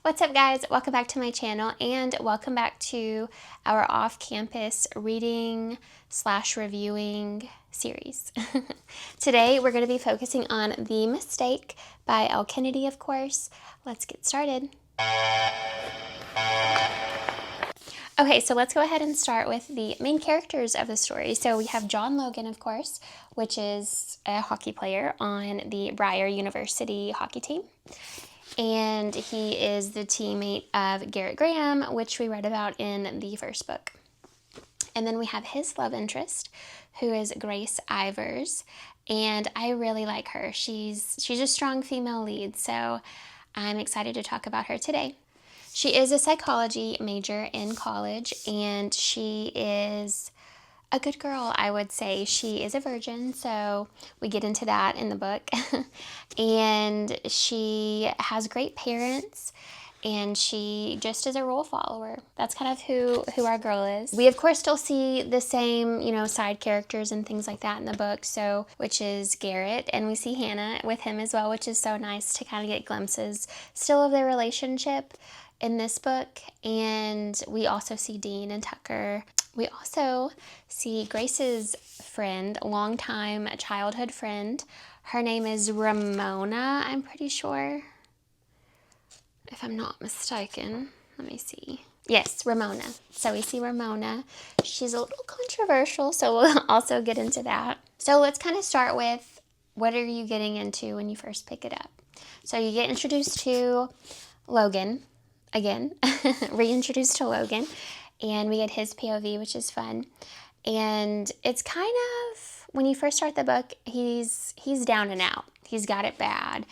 What's up, guys? Welcome back to my channel and welcome back to our off-campus reading slash reviewing series. Today we're going to be focusing on The Mistake by Elle Kennedy, of course. Let's get started. Okay, so let's go ahead and start with the main characters of the story. So we have John Logan, of course, which is a hockey player on the Briar University hockey team. And he is the teammate of Garrett Graham, which we read about in the first book. And then we have his love interest, who is Grace Ivers, and I really like her. She's a strong female lead, so I'm excited to talk about her today. She is a psychology major in college, and she is a good girl, I would say. She is a virgin, so we get into that in the book. And she has great parents, and she just is a rule follower. That's kind of who our girl is. We of course still see the same, side characters and things like that in the book, so which is Garrett, and we see Hannah with him as well, which is so nice to kind of get glimpses still of their relationship in this book. And we also see Dean and Tucker. We also see Grace's friend, longtime childhood friend. Her name is Ramona, I'm pretty sure, if I'm not mistaken. Let me see. Yes, Ramona. So we see Ramona. She's a little controversial, so we'll also get into that. So let's kind of start with, what are you getting into when you first pick it up? So you get introduced to Logan, again, reintroduced to Logan, and we get his POV, which is fun. And it's kind of, when you first start the book, he's down and out. He's got it bad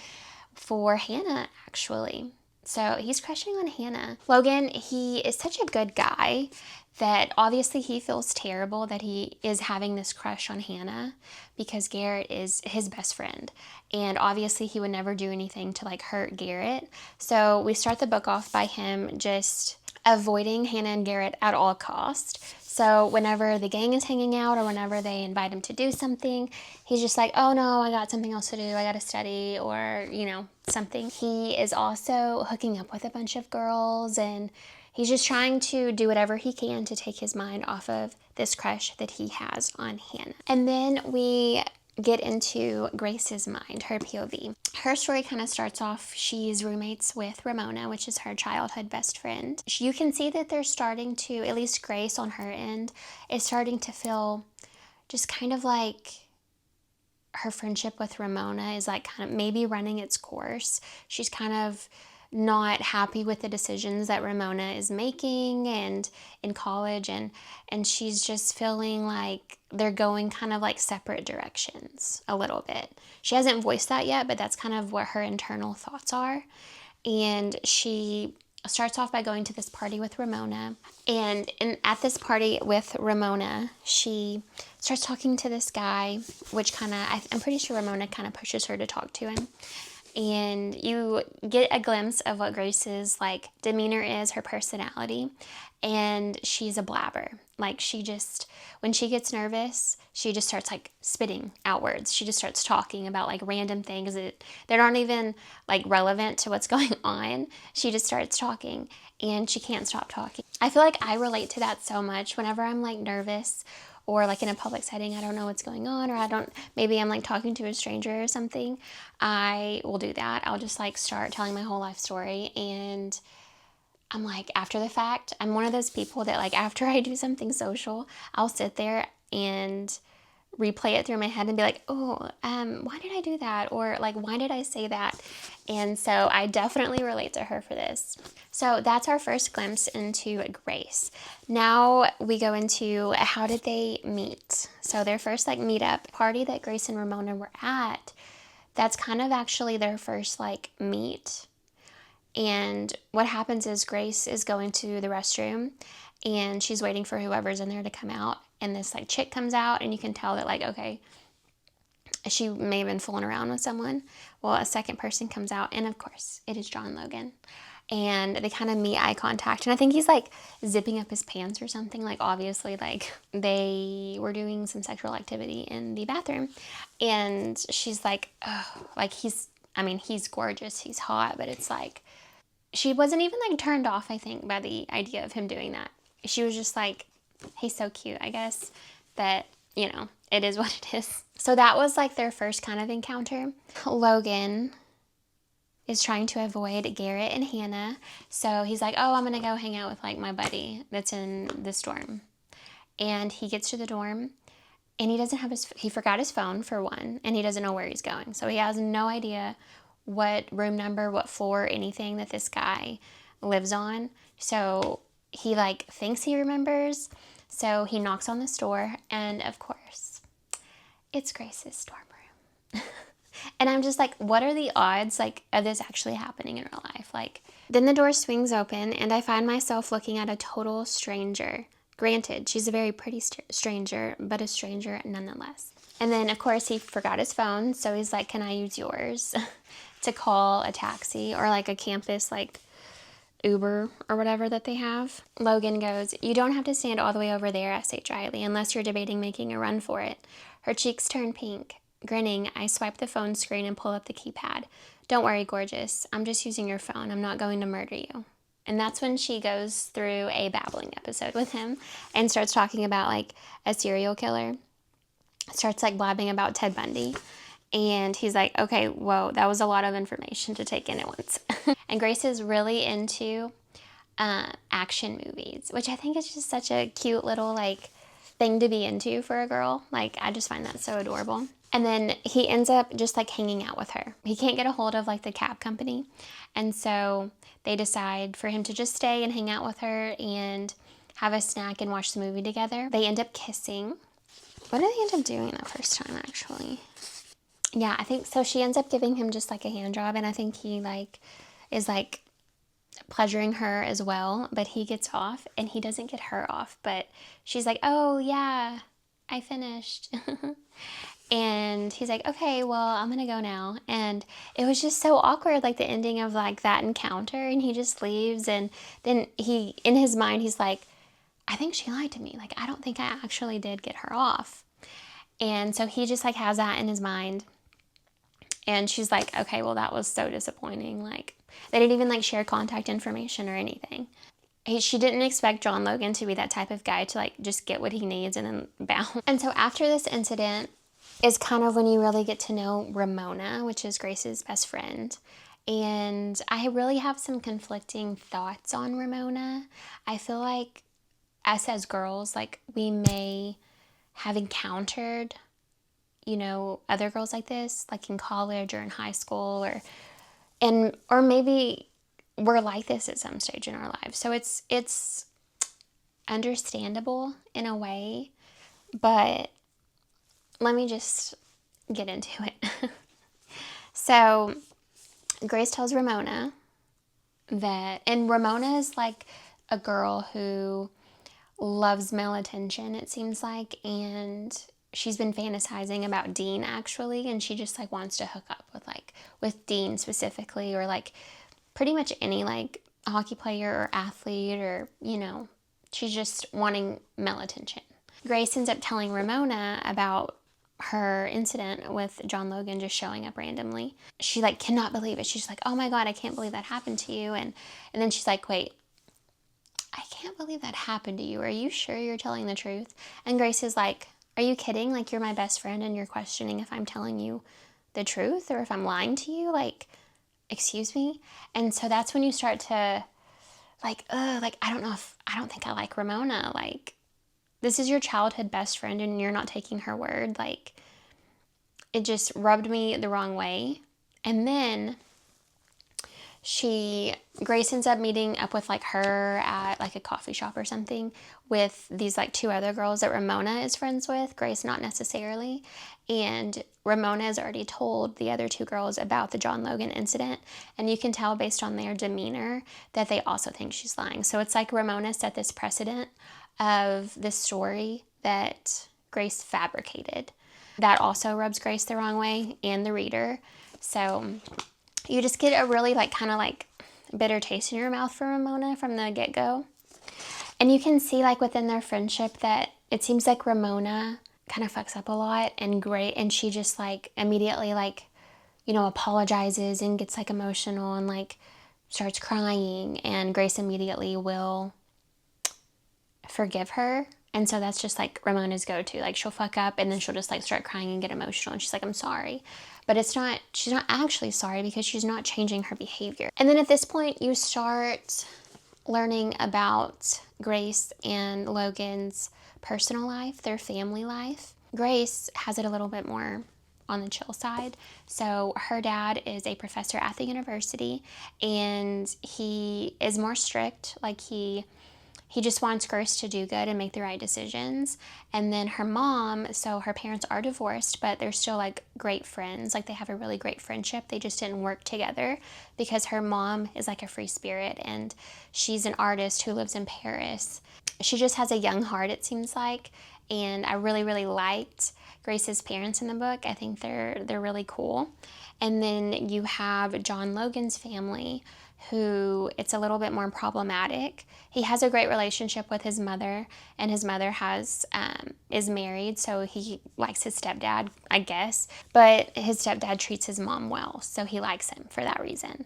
for Hannah, actually. So he's crushing on Hannah. Logan, he is such a good guy that obviously he feels terrible that he is having this crush on Hannah because Garrett is his best friend. And obviously he would never do anything to hurt Garrett. So we start the book off by him just avoiding Hannah and Garrett at all cost. So whenever the gang is hanging out or whenever they invite him to do something, he's just like, oh no, I got something else to do. I got to study, or, something. He is also hooking up with a bunch of girls, and he's just trying to do whatever he can to take his mind off of this crush that he has on Hannah. And then we get into Grace's mind, her POV. Her story kind of starts off, she's roommates with Ramona, which is her childhood best friend. You can see that they're starting to, at least Grace on her end, is starting to feel just kind of like her friendship with Ramona is kind of maybe running its course. She's kind of not happy with the decisions that Ramona is making and in college, and she's just feeling like they're going kind of separate directions a little bit. She hasn't voiced that yet, but that's kind of what her internal thoughts are. And she starts off by going to this party with Ramona, and at this party with Ramona, she starts talking to this guy, which kind of, I'm pretty sure Ramona kind of pushes her to talk to him. And you get a glimpse of what Grace's demeanor is, her personality, and she's a blabber. She just, when she gets nervous, she just starts spitting out words. She just starts talking about random things that aren't even relevant to what's going on. She just starts talking and she can't stop talking. I feel like I relate to that so much whenever I'm nervous, or in a public setting, I don't know what's going on, or maybe I'm talking to a stranger or something. I will do that. I'll just start telling my whole life story, and I'm after the fact, I'm one of those people that after I do something social, I'll sit there and replay it through my head and be like, oh, why did I do that? Or why did I say that? And so I definitely relate to her for this. So that's our first glimpse into Grace. Now we go into, how did they meet? So their first meetup party that Grace and Ramona were at, that's kind of actually their first meet. And what happens is Grace is going to the restroom and she's waiting for whoever's in there to come out. And this chick comes out, and you can tell that okay, she may have been fooling around with someone. Well, a second person comes out, and of course it is John Logan. And they kind of meet eye contact, and I think he's zipping up his pants or something. Obviously they were doing some sexual activity in the bathroom, and she's oh, he's gorgeous, he's hot, but it's she wasn't even like turned off, I think, by the idea of him doing that. She was just like, he's so cute, I guess, that, you know, it is what it is. So that was like their first kind of encounter. Logan is trying to avoid Garrett and Hannah. So he's like, oh, I'm going to go hang out with like my buddy that's in this dorm. And he gets to the dorm and he forgot his phone for one, and he doesn't know where he's going. So he has no idea what room number, what floor, anything that this guy lives on. So he like thinks he remembers. So he knocks on this door, and of course, it's Grace's dorm room. And I'm just like, what are the odds like of this actually happening in real life? Like, then the door swings open and I find myself looking at a total stranger. Granted, she's a very pretty stranger, but a stranger nonetheless. And then, of course, he forgot his phone, so he's like, can I use yours to call a taxi or like a campus like Uber or whatever that they have? Logan goes, you don't have to stand all the way over there, I say dryly, unless you're debating making a run for it. Her cheeks turn pink. Grinning, I swipe the phone screen and pull up the keypad. Don't worry, gorgeous. I'm just using your phone. I'm not going to murder you. And that's when she goes through a babbling episode with him and starts talking about like a serial killer. Starts like blabbing about Ted Bundy. And he's like, okay, whoa, that was a lot of information to take in at once. And Grace is really into action movies, which I think is just such a cute little like thing to be into for a girl. Like, I just find that so adorable. And then he ends up just like hanging out with her. He can't get a hold of like the cab company. And so they decide for him to just stay and hang out with her and have a snack and watch the movie together. They end up kissing. What do they end up doing the first time, actually? Yeah, I think so. She ends up giving him just like a hand job, and I think he like is like pleasuring her as well, but he gets off and he doesn't get her off. But she's like, oh yeah, I finished. And he's like, okay, well, I'm gonna go now. And it was just so awkward, like the ending of like that encounter, and he just leaves. And then he, in his mind, he's like, I think she lied to me. Like, I don't think I actually did get her off. And so he just like has that in his mind. And she's like, okay, well, that was so disappointing. Like, they didn't even like share contact information or anything. She didn't expect John Logan to be that type of guy to like just get what he needs and then bounce. And so after this incident is kind of when you really get to know Ramona, which is Grace's best friend. And I really have some conflicting thoughts on Ramona. I feel like us as girls, like we may have encountered, you know, other girls like this, like in college or in high school, or maybe we're like this at some stage in our lives. So it's understandable in a way, but let me just get into it. So Grace tells Ramona that, and Ramona is like a girl who loves male attention, it seems like, and she's been fantasizing about Dean actually, and she just like wants to hook up with Dean specifically, or like pretty much any like hockey player or athlete, or, you know, she's just wanting male attention. Grace ends up telling Ramona about her incident with John Logan just showing up randomly. She like cannot believe it. She's like, oh my God, I can't believe that happened to you. And then she's like, wait, I can't believe that happened to you. Are you sure you're telling the truth? And Grace is like, are you kidding? Like, you're my best friend and you're questioning if I'm telling you the truth or if I'm lying to you? Like, excuse me? And so that's when you start to like, I don't think I like Ramona. Like, this is your childhood best friend and you're not taking her word. Like, it just rubbed me the wrong way. And then Grace ends up meeting up with like her at like a coffee shop or something with these like two other girls that Ramona is friends with, Grace not necessarily. And Ramona has already told the other two girls about the John Logan incident, and you can tell based on their demeanor that they also think she's lying. So it's like Ramona set this precedent of this story that Grace fabricated. That also rubs Grace the wrong way and the reader. So you just get a really like kind of like bitter taste in your mouth for Ramona from the get-go. And you can see like within their friendship that it seems like Ramona kind of fucks up a lot, and she just like immediately like, you know, apologizes and gets like emotional and like starts crying, and Grace immediately will forgive her. And so that's just like Ramona's go-to. Like, she'll fuck up and then she'll just like start crying and get emotional, and she's like, I'm sorry. But she's not actually sorry, because she's not changing her behavior. And then at this point you start learning about Grace and Logan's personal life, their family life. Grace has it a little bit more on the chill side. So her dad is a professor at the university, and he is more strict. Like, he just wants Grace to do good and make the right decisions. And then her mom, so her parents are divorced, but they're still like great friends. Like, they have a really great friendship. They just didn't work together because her mom is like a free spirit, and she's an artist who lives in Paris. She just has a young heart, it seems like. And I really, really liked Grace's parents in the book. I think they're really cool. And then you have John Logan's family, who it's a little bit more problematic. He has a great relationship with his mother, and his mother is married, so he likes his stepdad, I guess. But his stepdad treats his mom well, so he likes him for that reason.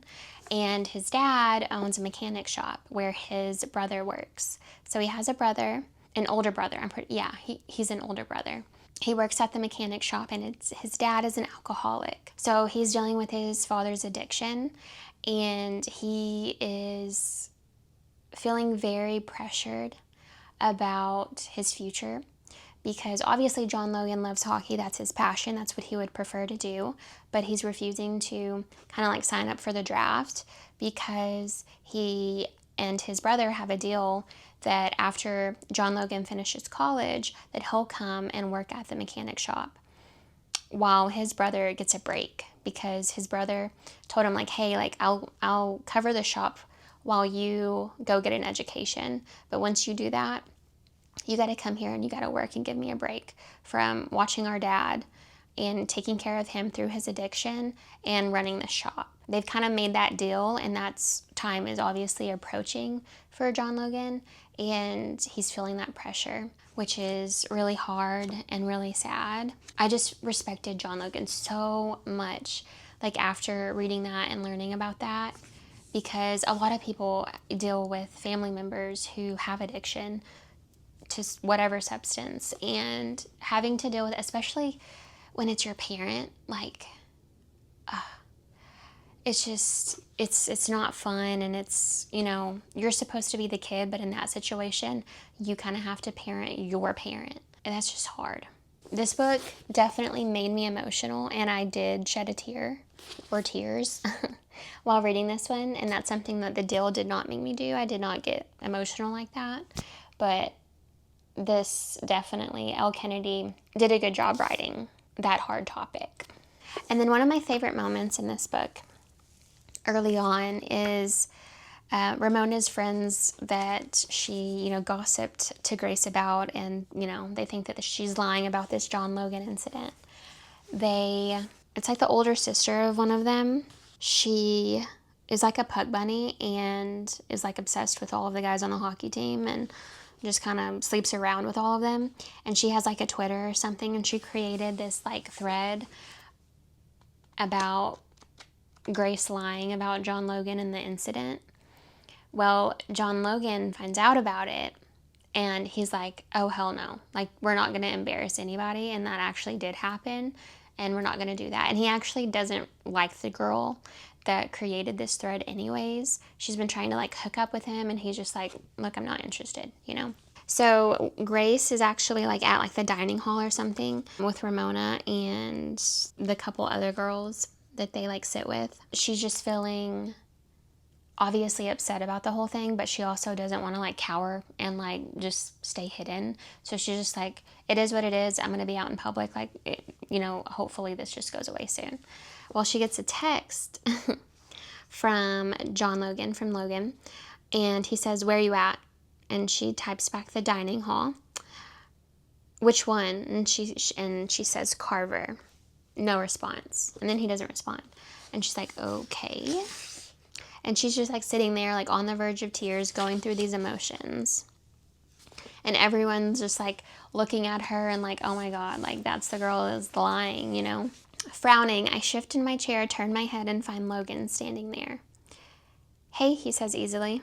And his dad owns a mechanic shop where his brother works. So he has a brother, an older brother. He's an older brother. He works at the mechanic shop, and his dad is an alcoholic. So he's dealing with his father's addiction, and he is feeling very pressured about his future, because obviously John Logan loves hockey. That's his passion. That's what he would prefer to do. But he's refusing to kind of like sign up for the draft, because he and his brother have a deal that after John Logan finishes college, that he'll come and work at the mechanic shop while his brother gets a break, because his brother told him, like, hey, like, I'll cover the shop while you go get an education, but once you do that, you got to come here and you got to work and give me a break from watching our dad and taking care of him through his addiction and running the shop. They've kind of made that deal, and that's time is obviously approaching for John Logan, and he's feeling that pressure, which is really hard and really sad. I just respected John Logan so much, like, after reading that and learning about that, because a lot of people deal with family members who have addiction to whatever substance, and having to deal with, especially when it's your parent, like, it's just, it's not fun, and it's, you know, you're supposed to be the kid, but in that situation, you kind of have to parent your parent, and that's just hard. This book definitely made me emotional, and I did shed a tear, or tears, while reading this one, and that's something that the deal did not make me do. I did not get emotional like that, but this definitely, Elle Kennedy did a good job writing that hard topic. And then one of my favorite moments in this book early on is Ramona's friends that she, you know, gossiped to Grace about, and, you know, they think that she's lying about this John Logan incident. It's like the older sister of one of them. She is like a puck bunny and is like obsessed with all of the guys on the hockey team, and just kind of sleeps around with all of them. And she has like a Twitter or something, and she created this like thread about Grace lying about John Logan and the incident. Well, John Logan finds out about it, and he's like, oh, hell no. Like, we're not going to embarrass anybody, and that actually did happen, and we're not going to do that. And he actually doesn't like the girl that created this thread anyways. She's been trying to like hook up with him, and he's just like, look, I'm not interested, you know? So Grace is actually like at like the dining hall or something with Ramona and the couple other girls that they like sit with. She's just feeling obviously upset about the whole thing, but she also doesn't want to like cower and like just stay hidden. So she's just like, it is what it is. I'm going to be out in public. Like, you know, hopefully this just goes away soon. Well, she gets a text from John Logan, from Logan, and he says, where are you at? And she types back the dining hall. Which one? And she says Carver. No response. And then he doesn't respond. And she's like, okay. And she's just like sitting there like on the verge of tears, going through these emotions. And everyone's just like looking at her and like, oh my God, like that's the girl that's lying, you know? Frowning, I shift in my chair, turn my head, and find Logan standing there. Hey, he says easily.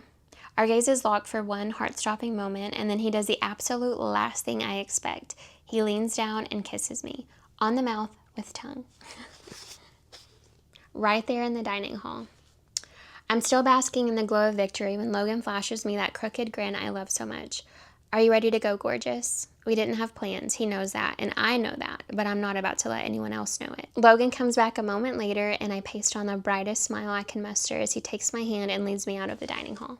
Our gazes lock for one heart-stopping moment, and then he does the absolute last thing I expect. He leans down and kisses me, on the mouth with tongue. Right there in the dining hall. I'm still basking in the glow of victory when Logan flashes me that crooked grin I love so much. Are you ready to go, gorgeous? We didn't have plans. He knows that, and I know that, but I'm not about to let anyone else know it. Logan comes back a moment later, and I paste on the brightest smile I can muster as he takes my hand and leads me out of the dining hall.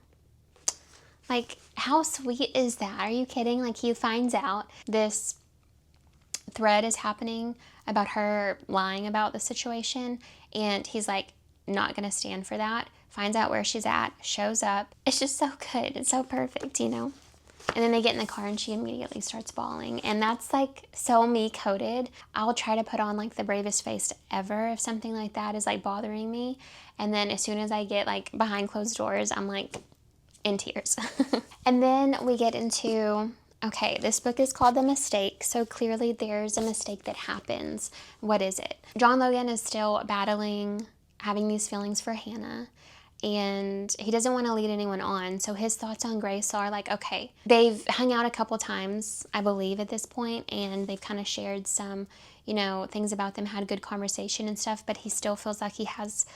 Like, how sweet is that? Are you kidding? Like, he finds out this thread is happening about her lying about the situation, and he's like, not gonna stand for that. Finds out where she's at, shows up. It's just so good. It's so perfect, you know? And then they get in the car and she immediately starts bawling. And that's like so me coded. I'll try to put on like the bravest face ever if something like that is like bothering me. And then as soon as I get like behind closed doors, I'm like in tears. And then we get into, okay, this book is called The Mistake. So clearly there's a mistake that happens. What is it? John Logan is still battling having these feelings for Hannah, and he doesn't want to lead anyone on. So his thoughts on Grace are like, okay, they've hung out a couple times, I believe, at this point, and they've kind of shared some, you know, things about them, had good conversation and stuff, but he still feels like he has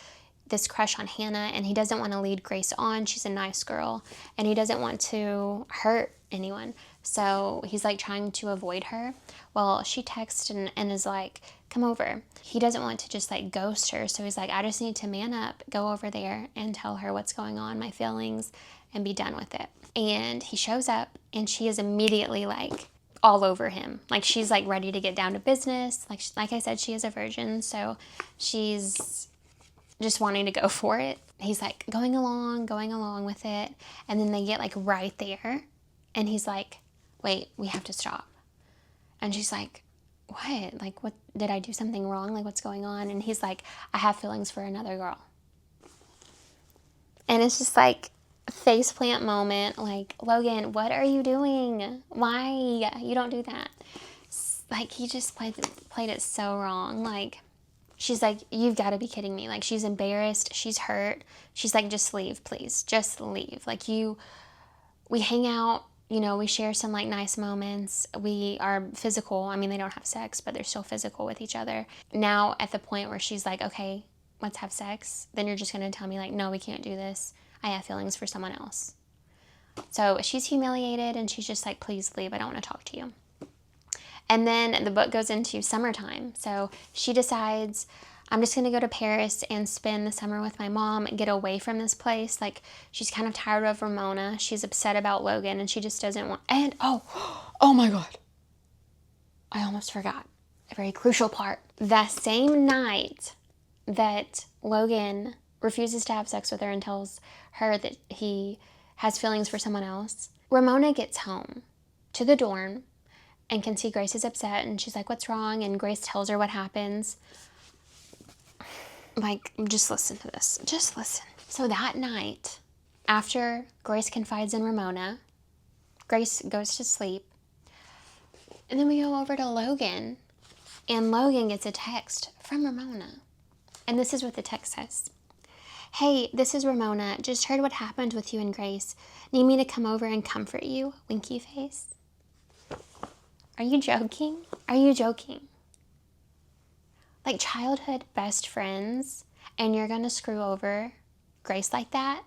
this crush on Hannah, and he doesn't want to lead Grace on. She's a nice girl, and he doesn't want to hurt anyone. So he's like trying to avoid her. Well, she texts and is like, come over. He doesn't want to just like ghost her. So he's like, I just need to man up, go over there and tell her what's going on, my feelings, and be done with it. And he shows up, and she is immediately like all over him. Like, she's like ready to get down to business. Like I said, she is a virgin. So she's just wanting to go for it. He's like going along with it. And then they get like right there. And he's like, wait, we have to stop. And she's like, what? Like, what, did I do something wrong? Like, what's going on? And he's like, I have feelings for another girl. And it's just like faceplant moment. Like, Logan, what are you doing? Why? You don't do that. Like, he just played it so wrong. Like, she's like, you've got to be kidding me. Like, she's embarrassed. She's hurt. She's like, just leave, please. Just leave. Like, we hang out, you know, we share some like nice moments. We are physical. I mean, they don't have sex, but they're still physical with each other. Now at the point where she's like, okay, let's have sex. Then you're just going to tell me like, no, we can't do this. I have feelings for someone else. So she's humiliated, and she's just like, please leave. I don't want to talk to you. And then the book goes into summertime. So she decides, I'm just going to go to Paris and spend the summer with my mom and get away from this place. Like, she's kind of tired of Ramona. She's upset about Logan, and she just doesn't want... And, oh my God. I almost forgot a very crucial part. The same night that Logan refuses to have sex with her and tells her that he has feelings for someone else, Ramona gets home to the dorm and can see Grace is upset, and she's like, what's wrong? And Grace tells her what happens. Like, just listen to this. Just listen. So that night, after Grace confides in Ramona, Grace goes to sleep. And then we go over to Logan, and Logan gets a text from Ramona. And this is what the text says. Hey, this is Ramona. Just heard what happened with you and Grace. Need me to come over and comfort you? Winky face. Are you joking? Are you joking? Like, childhood best friends, and you're gonna screw over Grace like that?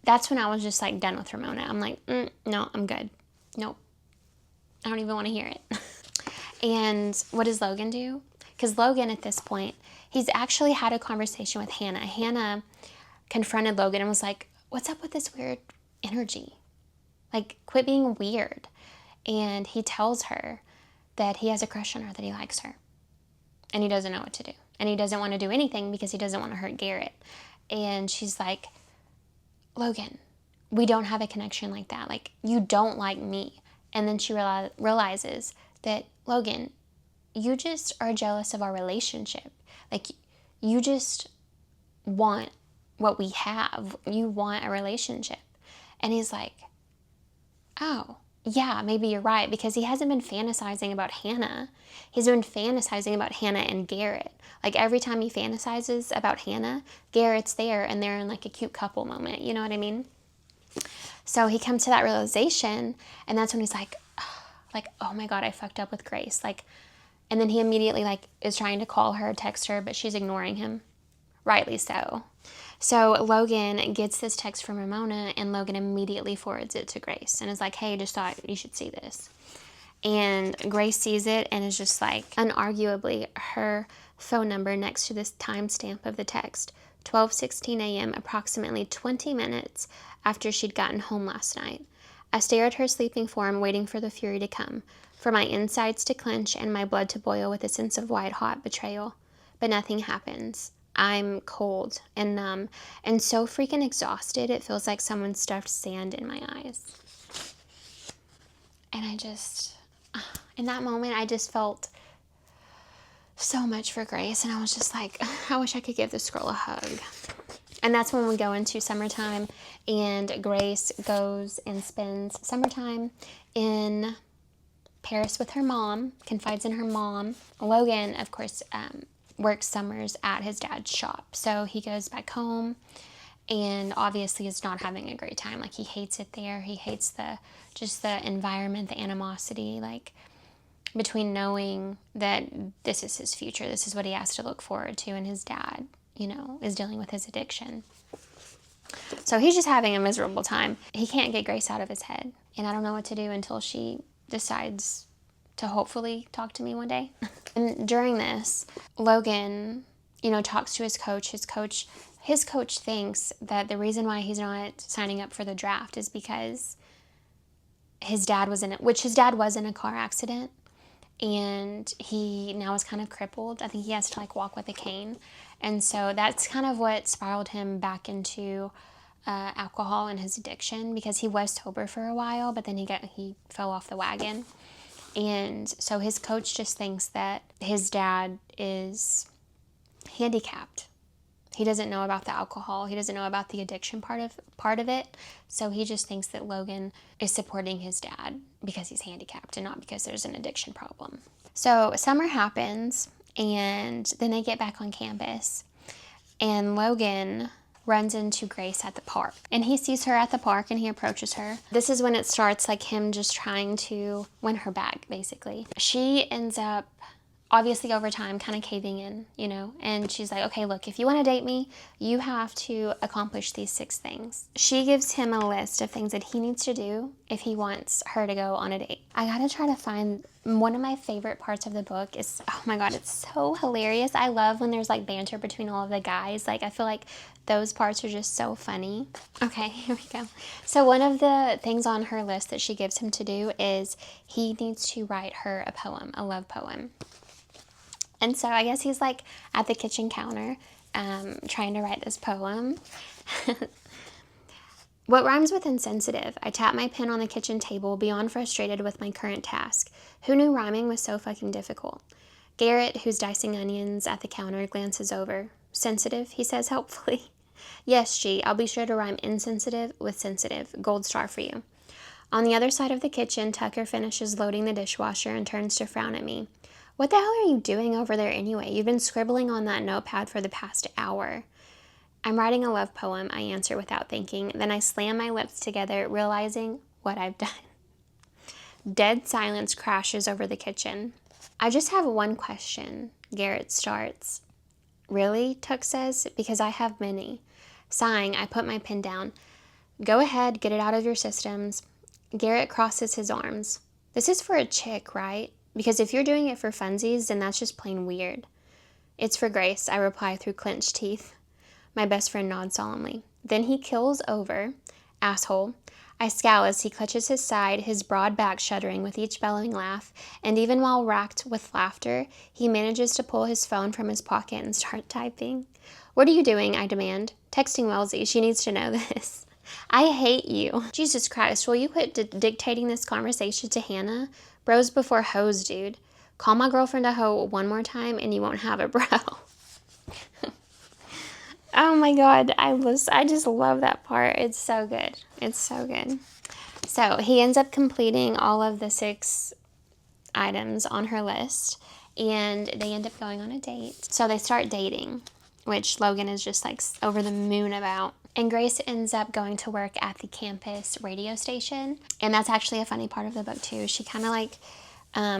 That's when I was just like done with Ramona. I'm like, no, I'm good. Nope. I don't even want to hear it. And what does Logan do? Because Logan at this point, he's actually had a conversation with Hannah. Hannah confronted Logan and was like, what's up with this weird energy? Like, quit being weird. And he tells her that he has a crush on her, that he likes her. And he doesn't know what to do. And he doesn't want to do anything because he doesn't want to hurt Garrett. And she's like, Logan, we don't have a connection like that. Like, you don't like me. And then she realizes that, Logan, you just are jealous of our relationship. Like, you just want what we have. You want a relationship. And he's like, oh, yeah, maybe you're right, because he hasn't been fantasizing about Hannah. He's been fantasizing about Hannah and Garrett. Like every time he fantasizes about Hannah, Garrett's there and they're in like a cute couple moment. You know what I mean? So he comes to that realization, and that's when he's like, oh my God, I fucked up with Grace. Like, and then he immediately like is trying to call her, text her, but she's ignoring him. Rightly so. So Logan gets this text from Ramona, and Logan immediately forwards it to Grace and is like, hey, just thought you should see this. And Grace sees it and is just like, unarguably, her phone number next to this timestamp of the text, 12:16 a.m., approximately 20 minutes after she'd gotten home last night. I stare at her sleeping form, waiting for the fury to come, for my insides to clench and my blood to boil with a sense of white-hot betrayal. But nothing happens. I'm cold and numb and so freaking exhausted, it feels like someone stuffed sand in my eyes. And in that moment, I just felt so much for Grace, and I was just like, I wish I could give this girl a hug. And that's when we go into summertime, and Grace goes and spends summertime in Paris with her mom, confides in her mom. Logan, of course, works summers at his dad's shop, so he goes back home and obviously is not having a great time. Like, he hates it there. He hates the environment, the animosity, like, between knowing that this is his future, this is what he has to look forward to, and his dad, you know, is dealing with his addiction. So he's just having a miserable time. He can't get Grace out of his head, and I don't know what to do until she decides to hopefully talk to me one day. And during this, Logan, you know, talks to his coach. His coach thinks that the reason why he's not signing up for the draft is because his dad was in a car accident, and he now is kind of crippled. I think he has to like walk with a cane, and so that's kind of what spiraled him back into alcohol and his addiction, because he was sober for a while, but then he fell off the wagon. And so his coach just thinks that his dad is handicapped. He doesn't know about the alcohol. He doesn't know about the addiction part of it. So he just thinks that Logan is supporting his dad because he's handicapped and not because there's an addiction problem. So summer happens, and then they get back on campus, and Logan runs into Grace at the park, and he sees her at the park, and he approaches her. This is when it starts, like him just trying to win her back, basically. She ends up, obviously over time, kind of caving in, you know, and she's like, okay, look, if you want to date me, you have to accomplish these 6 things. She gives him a list of things that he needs to do if he wants her to go on a date. I gotta try to find, one of my favorite parts of the book is, oh my God, it's so hilarious. I love when there's like banter between all of the guys. Like, I feel like those parts are just so funny. Okay, here we go. So one of the things on her list that she gives him to do is he needs to write her a poem, a love poem. And so I guess he's like at the kitchen counter trying to write this poem. What rhymes with insensitive? I tap my pen on the kitchen table, beyond frustrated with my current task. Who knew rhyming was so fucking difficult? Garrett, who's dicing onions at the counter, glances over. Sensitive, he says helpfully. Yes, G, I'll be sure to rhyme insensitive with sensitive. Gold star for you. On the other side of the kitchen, Tucker finishes loading the dishwasher and turns to frown at me. What the hell are you doing over there anyway? You've been scribbling on that notepad for the past hour. I'm writing a love poem, I answer without thinking. Then I slam my lips together, realizing what I've done. Dead silence crashes over the kitchen. I just have one question, Garrett starts. Really? Tuck says, because I have many. Sighing, I put my pen down. Go ahead, get it out of your systems. Garrett crosses his arms. This is for a chick, right? Because if you're doing it for funsies, then that's just plain weird. It's for Grace, I reply through clenched teeth. My best friend nods solemnly. Then he kills over. Asshole. I scowl as he clutches his side, his broad back shuddering with each bellowing laugh, and even while racked with laughter, he manages to pull his phone from his pocket and start typing. What are you doing? I demand. Texting Wellesley. She needs to know this. I hate you. Jesus Christ, will you quit dictating this conversation to Hannah? Bros before hoes, dude. Call my girlfriend a hoe one more time and you won't have a bro. Oh my God, I just love that part. It's so good. It's so good. So he ends up completing all of the 6 items on her list, and they end up going on a date. So they start dating, which Logan is just like over the moon about. And Grace ends up going to work at the campus radio station. And that's actually a funny part of the book too. She kind of like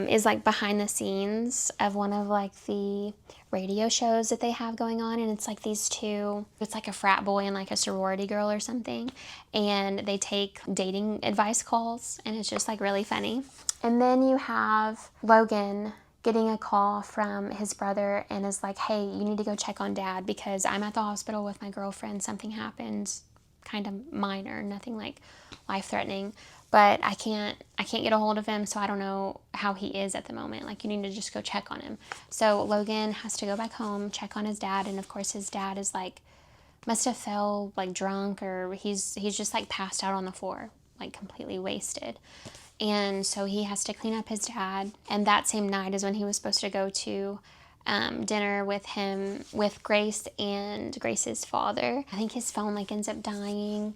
is like behind the scenes of one of like the radio shows that they have going on, and it's like these two, it's like a frat boy and like a sorority girl or something, and they take dating advice calls, and it's just like really funny. And then you have Logan getting a call from his brother and is like, hey, you need to go check on Dad because I'm at the hospital with my girlfriend. Something happened, kind of minor, nothing like life-threatening, but I can't get a hold of him, so I don't know how he is at the moment. Like, you need to just go check on him. So Logan has to go back home, check on his dad, and of course his dad is like, must have fell like drunk, or he's just like passed out on the floor, like completely wasted. And so he has to clean up his dad. And that same night is when he was supposed to go to dinner with Grace and Grace's father. I think his phone like ends up dying,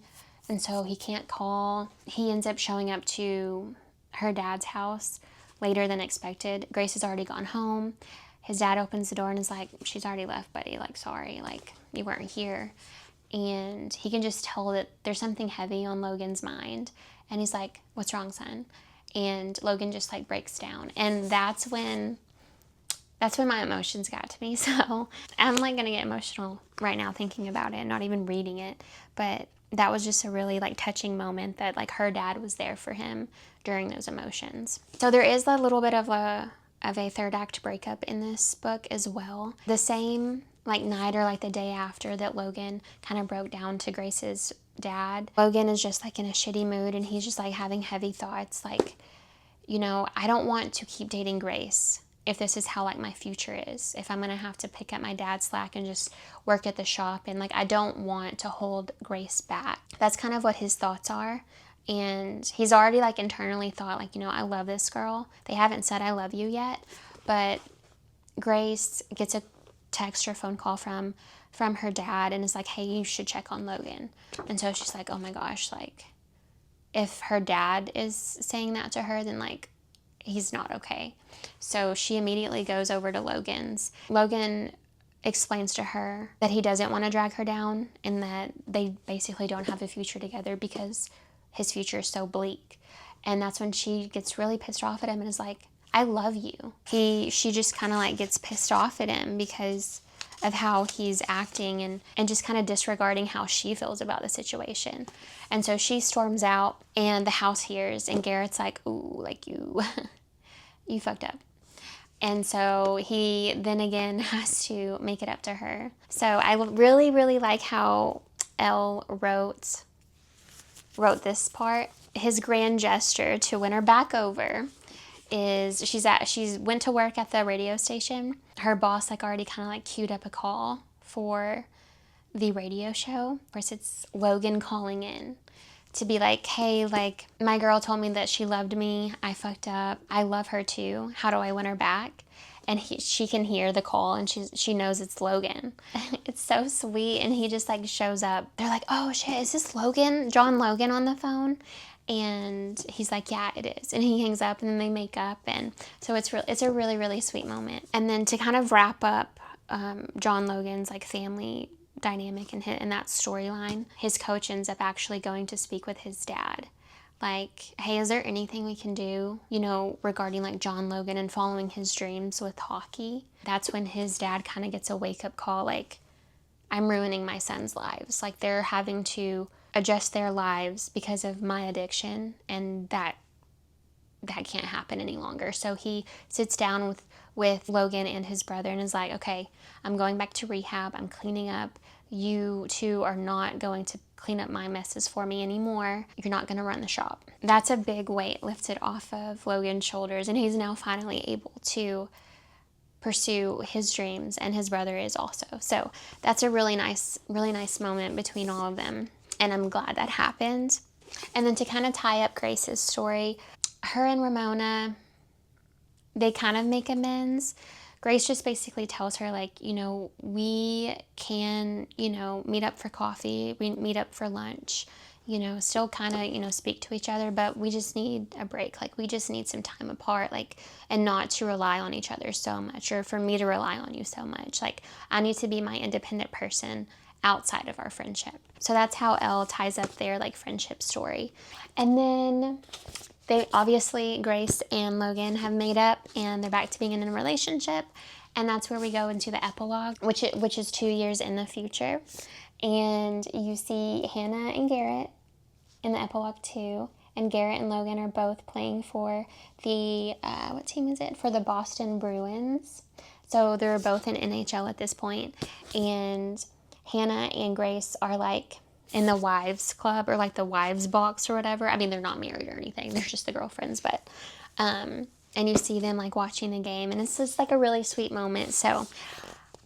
and so he can't call. He ends up showing up to her dad's house later than expected. Grace has already gone home. His dad opens the door and is like, she's already left, buddy. Like, sorry, like, you weren't here. And he can just tell that there's something heavy on Logan's mind. And he's like, what's wrong, son? And Logan just like breaks down. And that's when my emotions got to me. So I'm like gonna get emotional right now thinking about it, not even reading it. But that was just a really like touching moment that like her dad was there for him during those emotions. So there is a little bit of a third act breakup in this book as well. The same like night or like the day after that Logan kind of broke down to Grace's dad, Logan is just like in a shitty mood, and he's just like having heavy thoughts like, you know, I don't want to keep dating Grace if this is how like my future is, if I'm gonna have to pick up my dad's slack and just work at the shop, and like I don't want to hold Grace back. That's kind of what his thoughts are. And he's already like internally thought like, you know, I love this girl. They haven't said I love you yet, but Grace gets a text or phone call from her dad and is like, hey, you should check on Logan. And so she's like, oh my gosh, like if her dad is saying that to her, then like he's not okay. So she immediately goes over to Logan's. Logan explains to her that he doesn't want to drag her down and that they basically don't have a future together because his future is so bleak. And that's when she gets really pissed off at him and is like, I love you. She just kind of like gets pissed off at him because of how he's acting and just kind of disregarding how she feels about the situation. And so she storms out and the house hears, and Garrett's like, ooh, like you fucked up. And so he then again has to make it up to her. So I really, really like how Elle wrote this part. His grand gesture to win her back over is she's went to work at the radio station. Her boss like already kind of like queued up a call for the radio show. Of course, it's Logan calling in to be like, hey, like my girl told me that she loved me. I fucked up. I love her too. How do I win her back? And she can hear the call, and she knows it's Logan. It's so sweet. And he just like shows up. They're like, oh shit, is this Logan? John Logan on the phone? And he's like, yeah, it is. And he hangs up, and then they make up. And so it's a really, really sweet moment. And then to kind of wrap up John Logan's like family dynamic and that storyline, his coach ends up actually going to speak with his dad. Like, hey, is there anything we can do, you know, regarding like John Logan and following his dreams with hockey? That's when his dad kind of gets a wake-up call, like, I'm ruining my son's lives. Like, they're having to adjust their lives because of my addiction, and that can't happen any longer. So he sits down with Logan and his brother and is like, okay, I'm going back to rehab. I'm cleaning up. You two are not going to clean up my messes for me anymore. You're not going to run the shop. That's a big weight lifted off of Logan's shoulders, and he's now finally able to pursue his dreams, and his brother is also. So that's a really nice moment between all of them, and I'm glad that happened. And then to kind of tie up Grace's story, her and Ramona, they kind of make amends. Grace just basically tells her, like, you know, we can, you know, meet up for coffee, we meet up for lunch, you know, still kind of, you know, speak to each other, but we just need a break. Like, we just need some time apart, like, and not to rely on each other so much, or for me to rely on you so much. Like, I need to be my independent person outside of our friendship. So that's how Elle ties up their, like, friendship story. And then they obviously, Grace and Logan have made up and they're back to being in a relationship. And that's where we go into the epilogue, which is 2 years in the future. And you see Hannah and Garrett in the epilogue too. And Garrett and Logan are both playing for the, what team is it? For the Boston Bruins. So they're both in NHL at this point. And Hannah and Grace are like in the wives club, or like the wives box or whatever. I mean, they're not married or anything. They're just the girlfriends, but, and you see them like watching the game, and it's just like a really sweet moment. So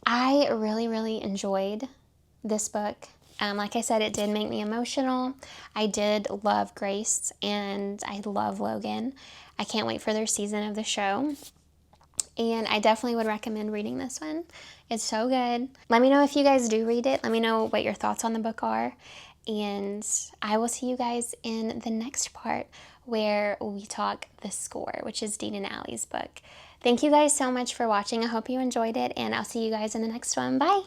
I really, really enjoyed this book. Like I said, it did make me emotional. I did love Grace and I love Logan. I can't wait for their season of the show. And I definitely would recommend reading this one. It's so good. Let me know if you guys do read it. Let me know what your thoughts on the book are. And I will see you guys in the next part where we talk The Score, which is Dean and Allie's book. Thank you guys so much for watching. I hope you enjoyed it, and I'll see you guys in the next one. Bye!